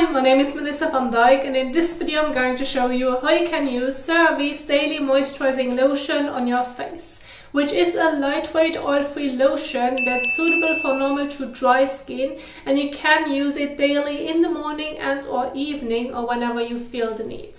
Hi, my name is Melissa van Dijk, and in this video I'm going to show you how you can use Cerave Daily Moisturizing Lotion on your face, which is a lightweight oil-free lotion that's suitable for normal to dry skin, and you can use it daily in the morning and or evening or whenever you feel the need.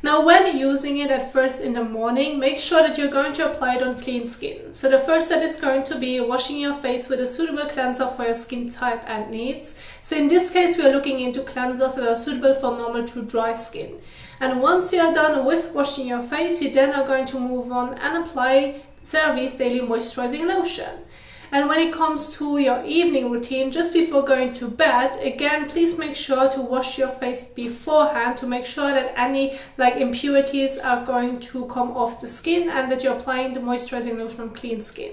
Now, when using it at first in the morning, make sure that you're going to apply it on clean skin. So the first step is going to be washing your face with a suitable cleanser for your skin type and needs. So in this case, we are looking into cleansers that are suitable for normal to dry skin. And once you are done with washing your face, you then are going to move on and apply Cerave's Daily Moisturizing Lotion. And when it comes to your evening routine, just before going to bed, again, please make sure to wash your face beforehand to make sure that any impurities are going to come off the skin and that you're applying the moisturizing lotion on clean skin.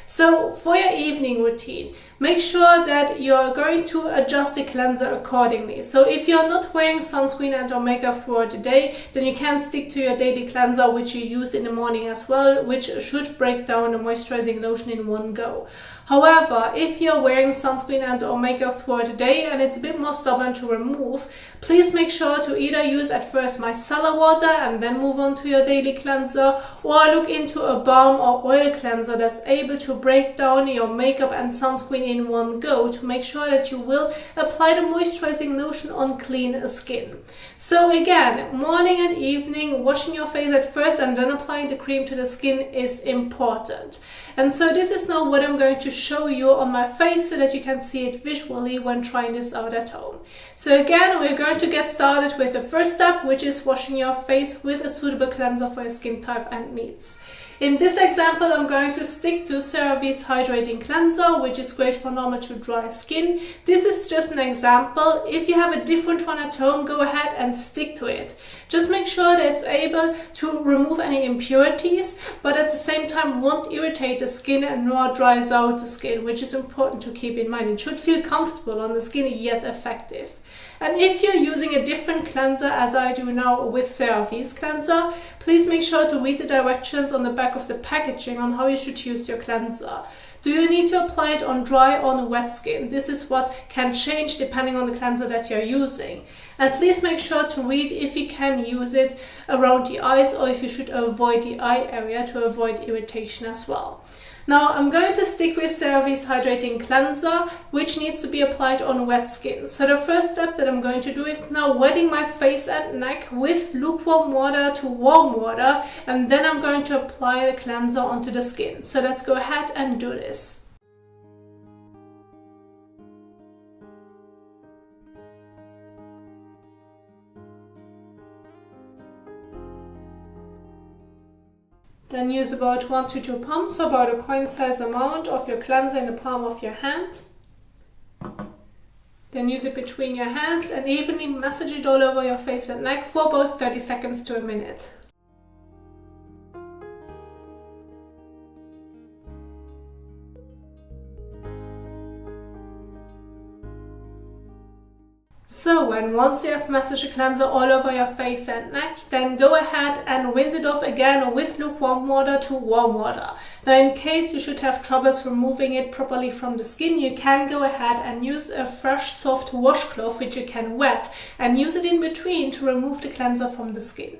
So for your evening routine, make sure that you're going to adjust the cleanser accordingly. So if you're not wearing sunscreen and or makeup throughout the day, then you can stick to your daily cleanser, which you used in the morning as well, which should break down the moisturizing lotion in one go. However, if you're wearing sunscreen and or makeup throughout the day and it's a bit more stubborn to remove, please make sure to either use at first micellar water and then move on to your daily cleanser, or look into a balm or oil cleanser that's able to break down your makeup and sunscreen in one go to make sure that you will apply the moisturizing lotion on clean skin. So again, morning and evening, washing your face at first and then applying the cream to the skin is important. And so this is now what I'm going to show you on my face so that you can see it visually when trying this out at home. So again, we're going to get started with the first step, which is washing your face with a suitable cleanser for your skin type and needs. In this example, I'm going to stick to Cerave's Hydrating Cleanser, which is great for normal to dry skin. This is just an example. If you have a different one at home, go ahead and stick to it. Just make sure that it's able to remove any impurities, but at the same time won't irritate the skin and nor dries out the skin, which is important to keep in mind. It should feel comfortable on the skin, yet effective. And if you're using a different cleanser, as I do now with Cerave's cleanser, please make sure to read the directions on the back of the packaging on how you should use your cleanser. Do you need to apply it on dry or on wet skin? This is what can change depending on the cleanser that you're using. And please make sure to read if you can use it around the eyes or if you should avoid the eye area to avoid irritation as well. Now I'm going to stick with Cerave's Hydrating Cleanser, which needs to be applied on wet skin. So the first step that I'm going to do is now wetting my face and neck with lukewarm water to warm water, and then I'm going to apply the cleanser onto the skin. So let's go ahead and do this. Then use about 1 to 2 pumps, so about a coin-size amount of your cleanser in the palm of your hand. Then use it between your hands and evenly massage it all over your face and neck for about 30 seconds to a minute. So once you have massaged the cleanser all over your face and neck, then go ahead and rinse it off again with lukewarm water to warm water. Now in case you should have troubles removing it properly from the skin, you can go ahead and use a fresh soft washcloth which you can wet and use it in between to remove the cleanser from the skin.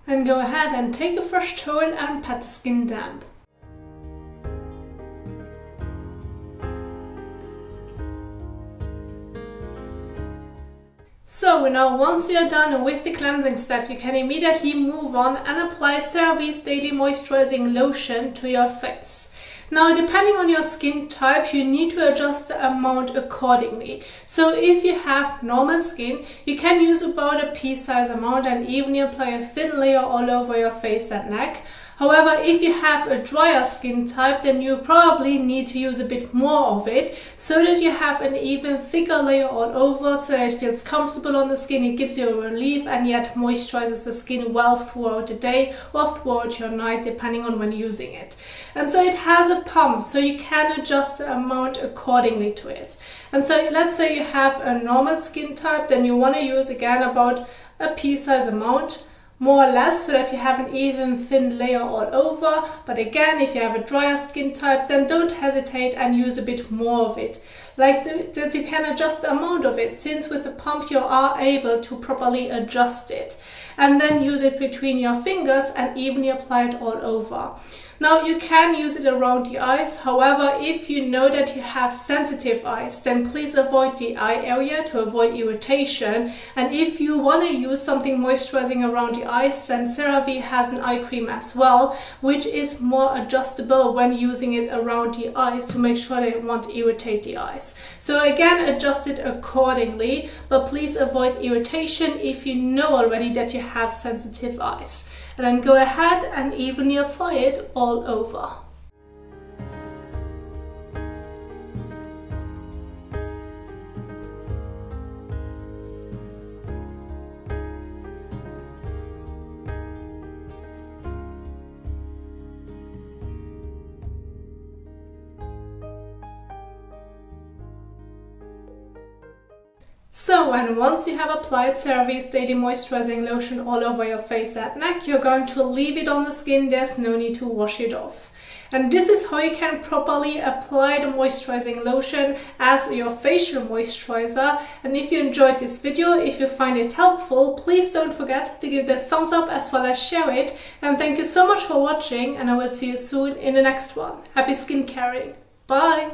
Then go ahead and take a fresh towel and pat the skin damp. So now once you're done with the cleansing step, you can immediately move on and apply Cerave's Daily Moisturizing Lotion to your face. Now, depending on your skin type, you need to adjust the amount accordingly. So if you have normal skin, you can use about a pea-size amount and evenly apply a thin layer all over your face and neck. However, if you have a drier skin type, then you probably need to use a bit more of it so that you have an even thicker layer all over, so that it feels comfortable on the skin, it gives you a relief and yet moisturizes the skin well throughout the day or throughout your night, depending on when using it. And so it has a pump, so you can adjust the amount accordingly to it. And so let's say you have a normal skin type, then you want to use again about a pea-size amount, more or less, so that you have an even thin layer all over. But again, if you have a drier skin type, then don't hesitate and use a bit more of it. Like that you can adjust the amount of it, since with the pump you are able to properly adjust it. And then use it between your fingers and evenly apply it all over. Now, you can use it around the eyes. However, if you know that you have sensitive eyes, then please avoid the eye area to avoid irritation. And if you want to use something moisturizing around the eyes, then Cerave has an eye cream as well, which is more adjustable when using it around the eyes to make sure that it won't irritate the eyes. So again, adjust it accordingly, but please avoid irritation if you know already that you have sensitive eyes. And then go ahead and evenly apply it all over. So, and once you have applied Cerave's Daily Moisturizing Lotion all over your face and neck, you're going to leave it on the skin. There's no need to wash it off. And this is how you can properly apply the moisturizing lotion as your facial moisturizer. And if you enjoyed this video, if you find it helpful, please don't forget to give it a thumbs up as well as share it. And thank you so much for watching, and I will see you soon in the next one. Happy skin caring. Bye!